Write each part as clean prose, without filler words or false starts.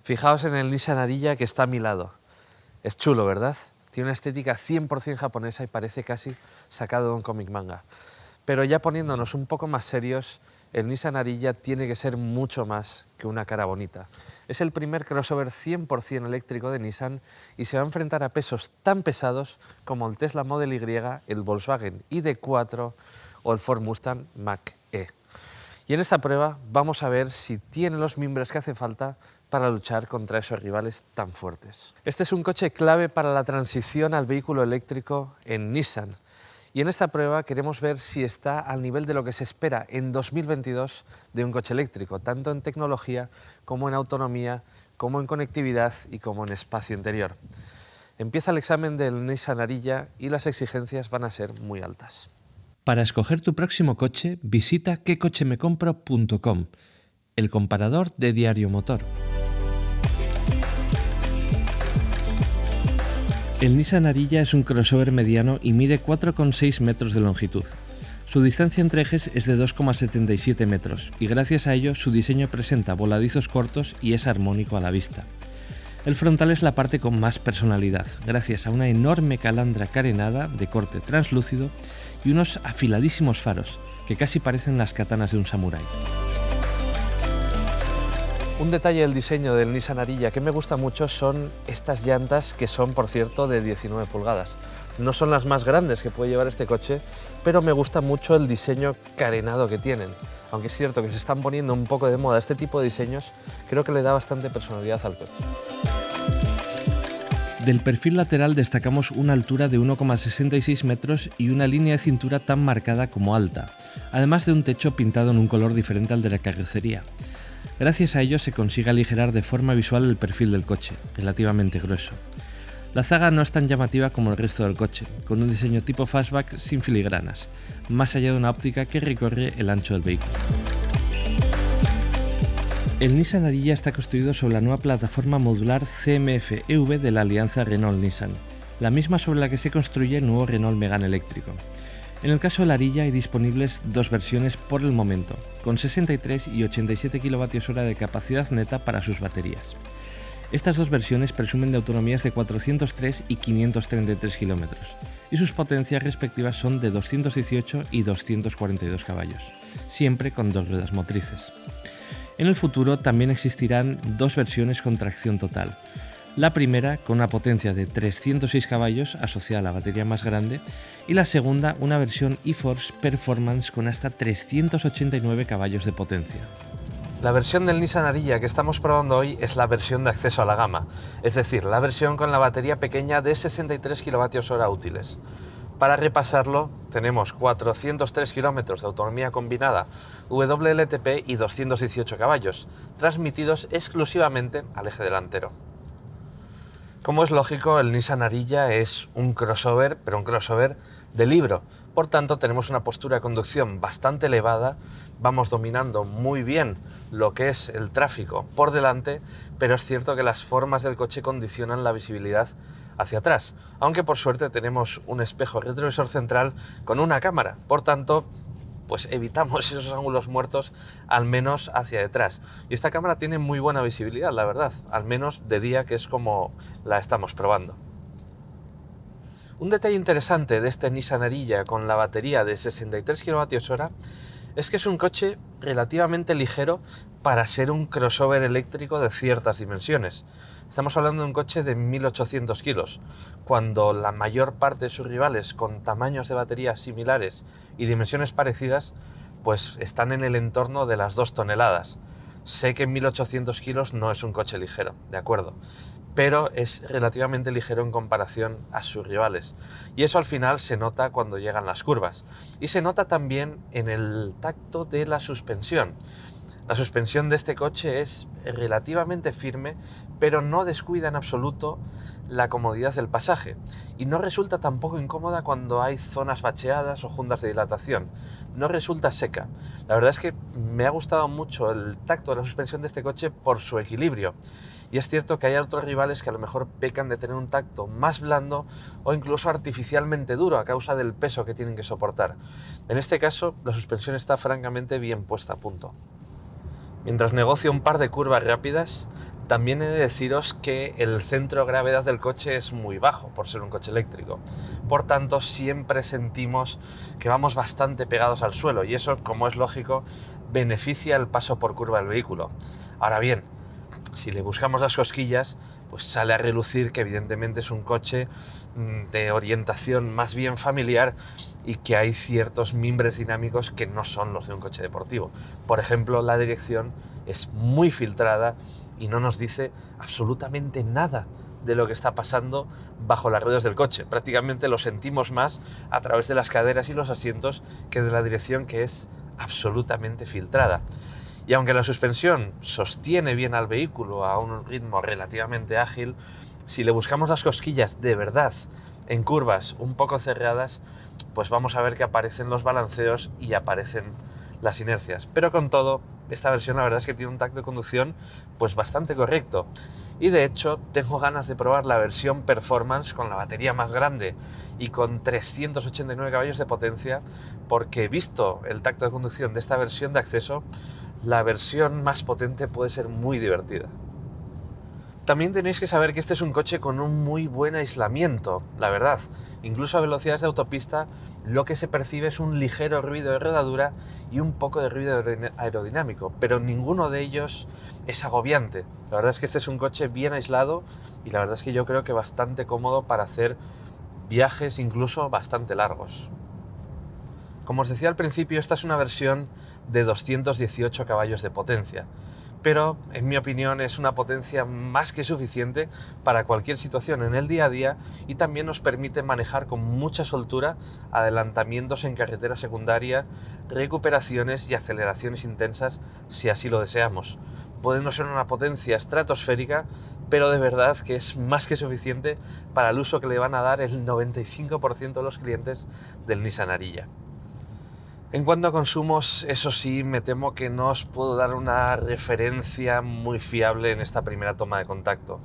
Fijaos en el Nissan Ariya que está a mi lado. Es chulo, ¿verdad? Tiene una estética 100% japonesa y parece casi sacado de un cómic manga. Pero ya poniéndonos un poco más serios, el Nissan Ariya tiene que ser mucho más que una cara bonita. Es el primer crossover 100% eléctrico de Nissan y se va a enfrentar a pesos tan pesados como el Tesla Model Y, el Volkswagen ID4 o el Ford Mustang Mach-E. Y en esta prueba vamos a ver si tiene los mimbres que hace falta para luchar contra esos rivales tan fuertes. Este es un coche clave para la transición al vehículo eléctrico en Nissan. Y en esta prueba queremos ver si está al nivel de lo que se espera en 2022 de un coche eléctrico, tanto en tecnología como en autonomía, como en conectividad y como en espacio interior. Empieza el examen del Nissan Ariya y las exigencias van a ser muy altas. Para escoger tu próximo coche, visita quecochemecompro.com, el comparador de Diario Motor. El Nissan Ariya es un crossover mediano y mide 4,6 metros de longitud. Su distancia entre ejes es de 2,77 metros y gracias a ello su diseño presenta voladizos cortos y es armónico a la vista. El frontal es la parte con más personalidad, gracias a una enorme calandra carenada de corte translúcido y unos afiladísimos faros, que casi parecen las katanas de un samurái. Un detalle del diseño del Nissan Ariya que me gusta mucho son estas llantas que son, por cierto, de 19 pulgadas. No son las más grandes que puede llevar este coche, pero me gusta mucho el diseño carenado que tienen. Aunque es cierto que se están poniendo un poco de moda este tipo de diseños, creo que le da bastante personalidad al coche. Del perfil lateral destacamos una altura de 1,66 metros y una línea de cintura tan marcada como alta, además de un techo pintado en un color diferente al de la carrocería. Gracias a ello se consigue aligerar de forma visual el perfil del coche, relativamente grueso. La zaga no es tan llamativa como el resto del coche, con un diseño tipo fastback sin filigranas, más allá de una óptica que recorre el ancho del vehículo. El Nissan Ariya está construido sobre la nueva plataforma modular CMF-EV de la alianza Renault-Nissan, la misma sobre la que se construye el nuevo Renault Megane eléctrico. En el caso del Ariya hay disponibles dos versiones por el momento, con 63 y 87 kWh de capacidad neta para sus baterías. Estas dos versiones presumen de autonomías de 403 y 533 km, y sus potencias respectivas son de 218 y 242 caballos, siempre con dos ruedas motrices. En el futuro también existirán dos versiones con tracción total. La primera con una potencia de 306 caballos asociada a la batería más grande y la segunda una versión eForce Performance con hasta 389 caballos de potencia. La versión del Nissan Ariya que estamos probando hoy es la versión de acceso a la gama, es decir, la versión con la batería pequeña de 63 kWh útiles. Para repasarlo, tenemos 403 kilómetros de autonomía combinada WLTP y 218 caballos, transmitidos exclusivamente al eje delantero. Como es lógico, el Nissan Ariya es un crossover, pero un crossover de libro. Por tanto, tenemos una postura de conducción bastante elevada, vamos dominando muy bien lo que es el tráfico por delante, pero es cierto que las formas del coche condicionan la visibilidad hacia atrás, aunque por suerte tenemos un espejo retrovisor central con una cámara, por tanto pues evitamos esos ángulos muertos al menos hacia detrás. Y esta cámara tiene muy buena visibilidad, la verdad, al menos de día, que es como la estamos probando. Un detalle interesante de este Nissan Ariya con la batería de 63 kWh es que es un coche relativamente ligero para ser un crossover eléctrico de ciertas dimensiones. Estamos hablando de un coche de 1.800 kilos, cuando la mayor parte de sus rivales con tamaños de baterías similares y dimensiones parecidas, pues están en el entorno de las 2 toneladas. Sé que 1.800 kilos no es un coche ligero, de acuerdo, pero es relativamente ligero en comparación a sus rivales. Y eso al final se nota cuando llegan las curvas. Y se nota también en el tacto de la suspensión. La suspensión de este coche es relativamente firme, pero no descuida en absoluto la comodidad del pasaje. Y no resulta tampoco incómoda cuando hay zonas bacheadas o juntas de dilatación. No resulta seca. La verdad es que me ha gustado mucho el tacto de la suspensión de este coche por su equilibrio. Y es cierto que hay otros rivales que a lo mejor pecan de tener un tacto más blando o incluso artificialmente duro a causa del peso que tienen que soportar. En este caso, la suspensión está francamente bien puesta a punto. Mientras negocio un par de curvas rápidas, también he de deciros que el centro de gravedad del coche es muy bajo por ser un coche eléctrico. Por tanto, siempre sentimos que vamos bastante pegados al suelo y eso, como es lógico, beneficia el paso por curva del vehículo. Ahora bien, si le buscamos las cosquillas, pues sale a relucir que evidentemente es un coche de orientación más bien familiar y que hay ciertos mimbres dinámicos que no son los de un coche deportivo. Por ejemplo, la dirección es muy filtrada y no nos dice absolutamente nada de lo que está pasando bajo las ruedas del coche. Prácticamente lo sentimos más a través de las caderas y los asientos que de la dirección, que es absolutamente filtrada. Y aunque la suspensión sostiene bien al vehículo a un ritmo relativamente ágil, si le buscamos las cosquillas de verdad en curvas un poco cerradas, pues vamos a ver que aparecen los balanceos y aparecen las inercias. Pero con todo, esta versión la verdad es que tiene un tacto de conducción pues bastante correcto. Y de hecho tengo ganas de probar la versión Performance con la batería más grande y con 389 caballos de potencia, porque visto el tacto de conducción de esta versión de acceso, la versión más potente puede ser muy divertida. También tenéis que saber que este es un coche con un muy buen aislamiento, la verdad. Incluso a velocidades de autopista lo que se percibe es un ligero ruido de rodadura y un poco de ruido aerodinámico, pero ninguno de ellos es agobiante. La verdad es que este es un coche bien aislado y la verdad es que yo creo que bastante cómodo para hacer viajes incluso bastante largos. Como os decía al principio, esta es una versión de 218 caballos de potencia, pero en mi opinión es una potencia más que suficiente para cualquier situación en el día a día y también nos permite manejar con mucha soltura adelantamientos en carretera secundaria, recuperaciones y aceleraciones intensas si así lo deseamos. Puede no ser una potencia estratosférica, pero de verdad que es más que suficiente para el uso que le van a dar el 95% de los clientes del Nissan Ariya. En cuanto a consumos, eso sí, me temo que no os puedo dar una referencia muy fiable en esta primera toma de contacto.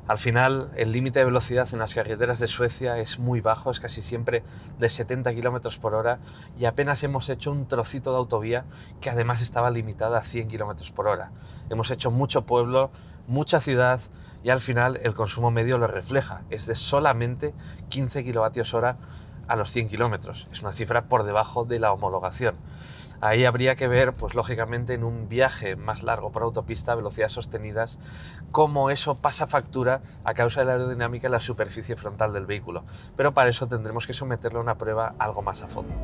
Al final, el límite de velocidad en las carreteras de Suecia es muy bajo, es casi siempre de 70 km por hora y apenas hemos hecho un trocito de autovía que además estaba limitada a 100 km por hora. Hemos hecho mucho pueblo, mucha ciudad y al final el consumo medio lo refleja, es de solamente 15 kWh a los 100 kilómetros. Es una cifra por debajo de la homologación. Ahí habría que ver, pues lógicamente en un viaje más largo por autopista a velocidades sostenidas, cómo eso pasa factura a causa de la aerodinámica en la superficie frontal del vehículo. Pero para eso tendremos que someterlo a una prueba algo más a fondo.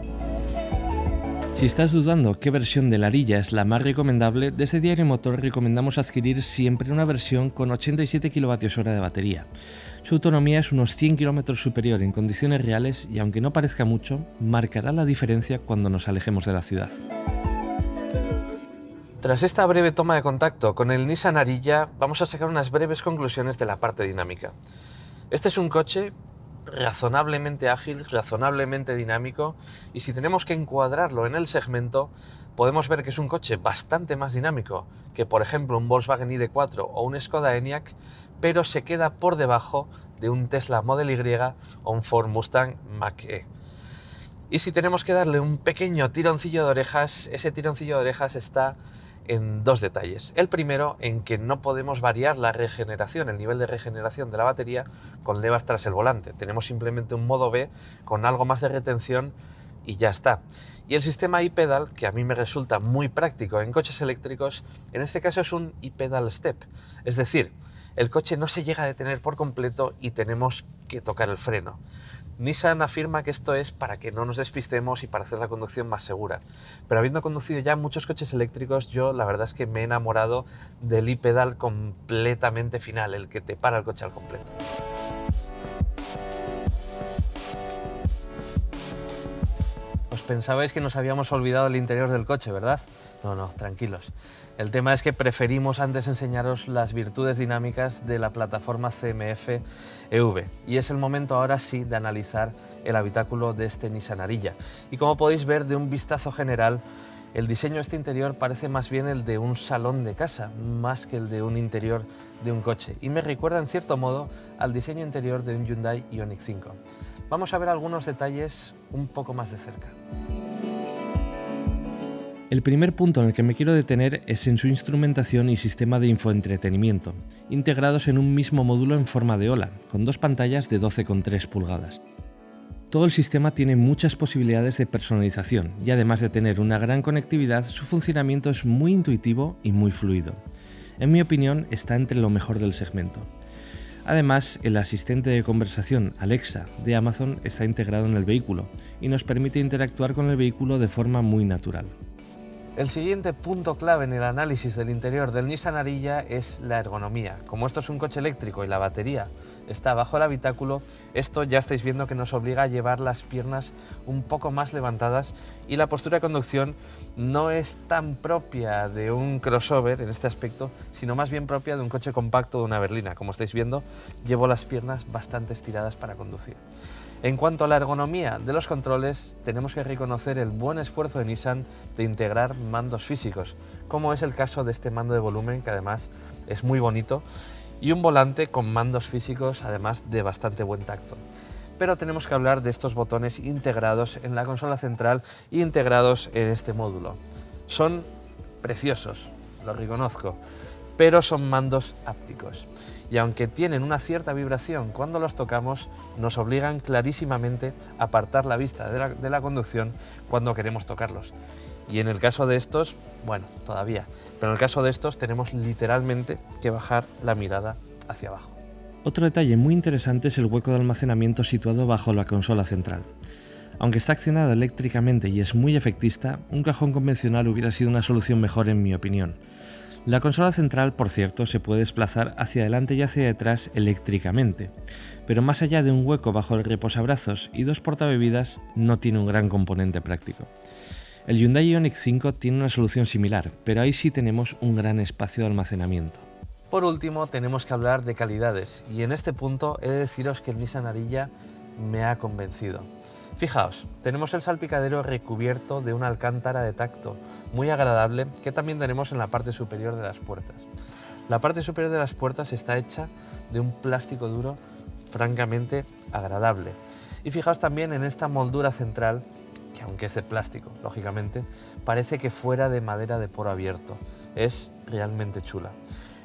Si estás dudando qué versión del Ariya es la más recomendable, desde Diario Motor recomendamos adquirir siempre una versión con 87 kWh de batería. Su autonomía es unos 100 km superior en condiciones reales y aunque no parezca mucho, marcará la diferencia cuando nos alejemos de la ciudad. Tras esta breve toma de contacto con el Nissan Ariya, vamos a sacar unas breves conclusiones de la parte dinámica. Este es un coche razonablemente ágil, razonablemente dinámico, y si tenemos que encuadrarlo en el segmento, podemos ver que es un coche bastante más dinámico que, por ejemplo, un Volkswagen ID.4 o un Skoda Enyaq, pero se queda por debajo de un Tesla Model Y o un Ford Mustang Mach-E. Y si tenemos que darle un pequeño tironcillo de orejas, ese tironcillo de orejas está en dos detalles. El primero, en que no podemos variar la regeneración, el nivel de regeneración de la batería con levas tras el volante. Tenemos simplemente un modo B con algo más de retención y ya está. Y el sistema iPedal, que a mí me resulta muy práctico en coches eléctricos, en este caso es un iPedal Step. Es decir, el coche no se llega a detener por completo y tenemos que tocar el freno. Nissan afirma que esto es para que no nos despistemos y para hacer la conducción más segura. Pero habiendo conducido ya muchos coches eléctricos, yo la verdad es que me he enamorado del iPedal completamente final, el que te para el coche al completo. Os pensabais que nos habíamos olvidado del interior del coche, ¿verdad? No, tranquilos. El tema es que preferimos antes enseñaros las virtudes dinámicas de la plataforma CMF EV. Y es el momento ahora sí de analizar el habitáculo de este Nissan Ariya. Y como podéis ver de un vistazo general, el diseño de este interior parece más bien el de un salón de casa, más que el de un interior de un coche. Y me recuerda en cierto modo al diseño interior de un Hyundai Ioniq 5. Vamos a ver algunos detalles un poco más de cerca. El primer punto en el que me quiero detener es en su instrumentación y sistema de infoentretenimiento, integrados en un mismo módulo en forma de ola, con dos pantallas de 12,3 pulgadas. Todo el sistema tiene muchas posibilidades de personalización y además de tener una gran conectividad, su funcionamiento es muy intuitivo y muy fluido. En mi opinión, está entre lo mejor del segmento. Además, el asistente de conversación Alexa de Amazon está integrado en el vehículo y nos permite interactuar con el vehículo de forma muy natural. El siguiente punto clave en el análisis del interior del Nissan Ariya es la ergonomía. Como esto es un coche eléctrico y la batería está bajo el habitáculo, esto ya estáis viendo que nos obliga a llevar las piernas un poco más levantadas y la postura de conducción no es tan propia de un crossover en este aspecto, sino más bien propia de un coche compacto de una berlina. Como estáis viendo, llevo las piernas bastante estiradas para conducir. En cuanto a la ergonomía de los controles, tenemos que reconocer el buen esfuerzo de Nissan de integrar mandos físicos, como es el caso de este mando de volumen, que además es muy bonito, y un volante con mandos físicos, además de bastante buen tacto. Pero tenemos que hablar de estos botones integrados en la consola central e integrados en este módulo. Son preciosos, lo reconozco, pero son mandos ápticos. Y aunque tienen una cierta vibración cuando los tocamos, nos obligan clarísimamente a apartar la vista de la conducción cuando queremos tocarlos. Y en el caso de estos, bueno, todavía, pero en el caso de estos tenemos literalmente que bajar la mirada hacia abajo. Otro detalle muy interesante es el hueco de almacenamiento situado bajo la consola central. Aunque está accionado eléctricamente y es muy efectista, un cajón convencional hubiera sido una solución mejor en mi opinión. La consola central, por cierto, se puede desplazar hacia adelante y hacia detrás eléctricamente, pero más allá de un hueco bajo el reposabrazos y dos portabebidas, no tiene un gran componente práctico. El Hyundai Ioniq 5 tiene una solución similar, pero ahí sí tenemos un gran espacio de almacenamiento. Por último, tenemos que hablar de calidades, y en este punto he de deciros que el Nissan Ariya me ha convencido. Fijaos, tenemos el salpicadero recubierto de una alcántara de tacto muy agradable que también tenemos en la parte superior de las puertas. La parte superior de las puertas está hecha de un plástico duro francamente agradable. Y fijaos también en esta moldura central, que aunque es de plástico, lógicamente, parece que fuera de madera de poro abierto. Es realmente chula.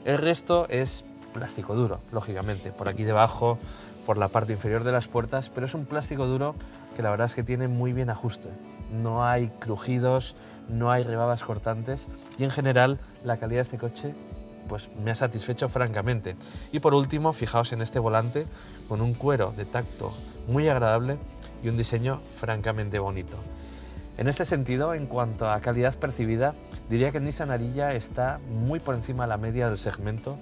El resto es plástico duro, lógicamente, por aquí debajo, por la parte inferior de las puertas, pero es un plástico duro que la verdad es que tiene muy bien ajuste. No hay crujidos, no hay rebabas cortantes y en general la calidad de este coche pues me ha satisfecho francamente. Y por último, fijaos en este volante con un cuero de tacto muy agradable y un diseño francamente bonito. En este sentido, en cuanto a calidad percibida, diría que el Nissan Ariya está muy por encima de la media del segmento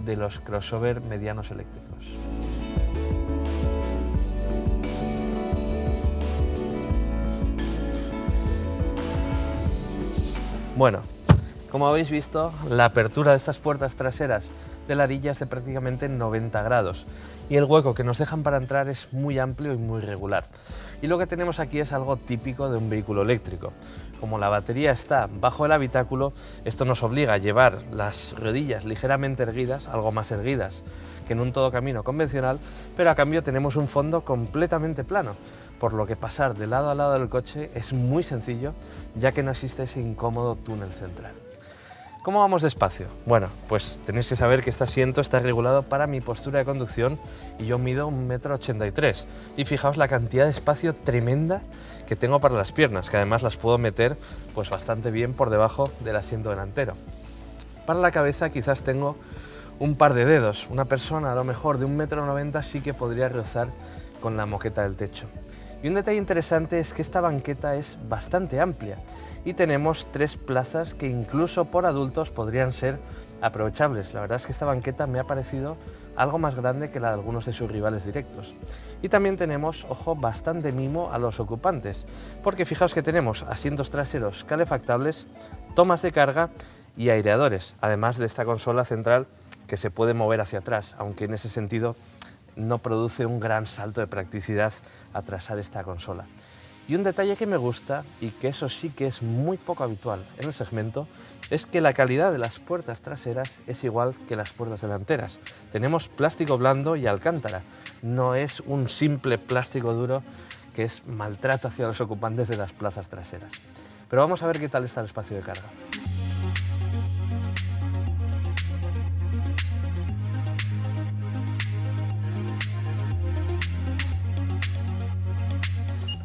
de los crossover medianos eléctricos. Bueno, como habéis visto, la apertura de estas puertas traseras del Ariya es de prácticamente 90 grados y el hueco que nos dejan para entrar es muy amplio y muy regular. Y lo que tenemos aquí es algo típico de un vehículo eléctrico. Como la batería está bajo el habitáculo, esto nos obliga a llevar las rodillas ligeramente erguidas, algo más erguidas que en un todocamino convencional, pero a cambio tenemos un fondo completamente plano, por lo que pasar de lado a lado del coche es muy sencillo, ya que no existe ese incómodo túnel central. ¿Cómo vamos despacio? Bueno, pues tenéis que saber que este asiento está regulado para mi postura de conducción y yo mido 1,83 m. Y fijaos la cantidad de espacio tremenda que tengo para las piernas, que además las puedo meter pues bastante bien por debajo del asiento delantero. Para la cabeza quizás tengo un par de dedos. Una persona a lo mejor de 1,90 m sí que podría rozar con la moqueta del techo. Y un detalle interesante es que esta banqueta es bastante amplia y tenemos 3 plazas que incluso por adultos podrían ser aprovechables. La verdad es que esta banqueta me ha parecido algo más grande que la de algunos de sus rivales directos. Y también tenemos, ojo, bastante mimo a los ocupantes, porque fijaos que tenemos asientos traseros calefactables, tomas de carga y aireadores, además de esta consola central que se puede mover hacia atrás, aunque en ese sentido no produce un gran salto de practicidad atrasar esta consola. Y un detalle que me gusta, y que eso sí que es muy poco habitual en el segmento, es que la calidad de las puertas traseras es igual que las puertas delanteras. Tenemos plástico blando y alcántara, no es un simple plástico duro que es maltrato hacia los ocupantes de las plazas traseras. Pero vamos a ver qué tal está el espacio de carga.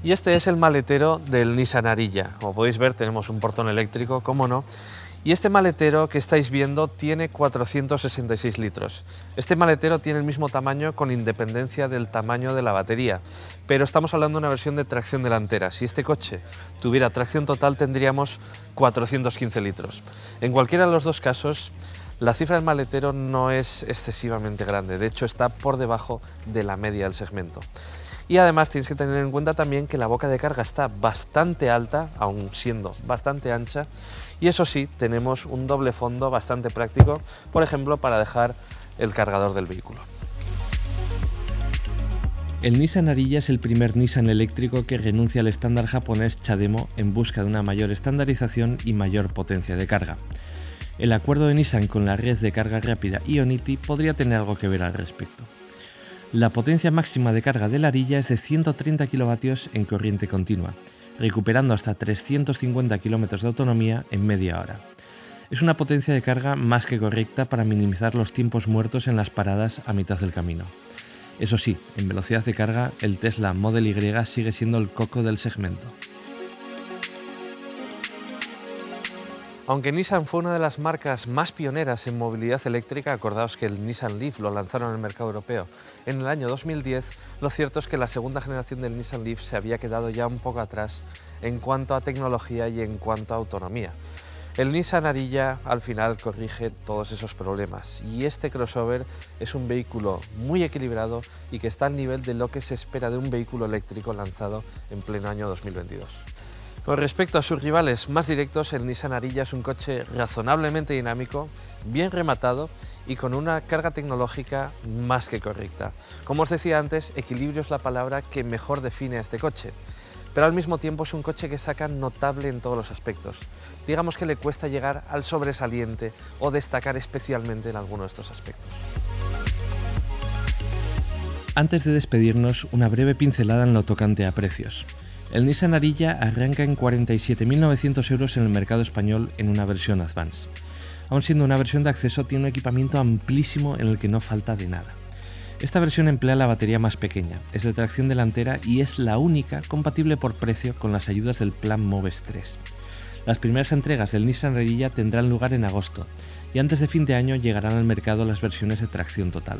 Y este es el maletero del Nissan Ariya. Como podéis ver, tenemos un portón eléctrico, cómo no. Y este maletero que estáis viendo tiene 466 litros. Este maletero tiene el mismo tamaño con independencia del tamaño de la batería, pero estamos hablando de una versión de tracción delantera. Si este coche tuviera tracción total tendríamos 415 litros. En cualquiera de los dos casos, la cifra del maletero no es excesivamente grande, de hecho está por debajo de la media del segmento. Y además tienes que tener en cuenta también que la boca de carga está bastante alta, aun siendo bastante ancha, y eso sí, tenemos un doble fondo bastante práctico, por ejemplo, para dejar el cargador del vehículo. El Nissan Ariya es el primer Nissan eléctrico que renuncia al estándar japonés CHAdeMO en busca de una mayor estandarización y mayor potencia de carga. El acuerdo de Nissan con la red de carga rápida Ionity podría tener algo que ver al respecto. La potencia máxima de carga del Ariya es de 130 kilovatios en corriente continua, recuperando hasta 350 kilómetros de autonomía en media hora. Es una potencia de carga más que correcta para minimizar los tiempos muertos en las paradas a mitad del camino. Eso sí, en velocidad de carga, el Tesla Model Y sigue siendo el coco del segmento. Aunque Nissan fue una de las marcas más pioneras en movilidad eléctrica, acordaos que el Nissan Leaf lo lanzaron en el mercado europeo en el año 2010, lo cierto es que la segunda generación del Nissan Leaf se había quedado ya un poco atrás en cuanto a tecnología y en cuanto a autonomía. El Nissan Ariya al final corrige todos esos problemas y este crossover es un vehículo muy equilibrado y que está al nivel de lo que se espera de un vehículo eléctrico lanzado en pleno año 2022. Con respecto a sus rivales más directos, el Nissan Ariya es un coche razonablemente dinámico, bien rematado y con una carga tecnológica más que correcta. Como os decía antes, equilibrio es la palabra que mejor define a este coche, pero al mismo tiempo es un coche que saca notable en todos los aspectos. Digamos que le cuesta llegar al sobresaliente o destacar especialmente en alguno de estos aspectos. Antes de despedirnos, una breve pincelada en lo tocante a precios. El Nissan Ariya arranca en 47.900 euros en el mercado español en una versión Advance. Aun siendo una versión de acceso, tiene un equipamiento amplísimo en el que no falta de nada. Esta versión emplea la batería más pequeña, es de tracción delantera y es la única compatible por precio con las ayudas del Plan Moves 3. Las primeras entregas del Nissan Ariya tendrán lugar en agosto y antes de fin de año llegarán al mercado las versiones de tracción total.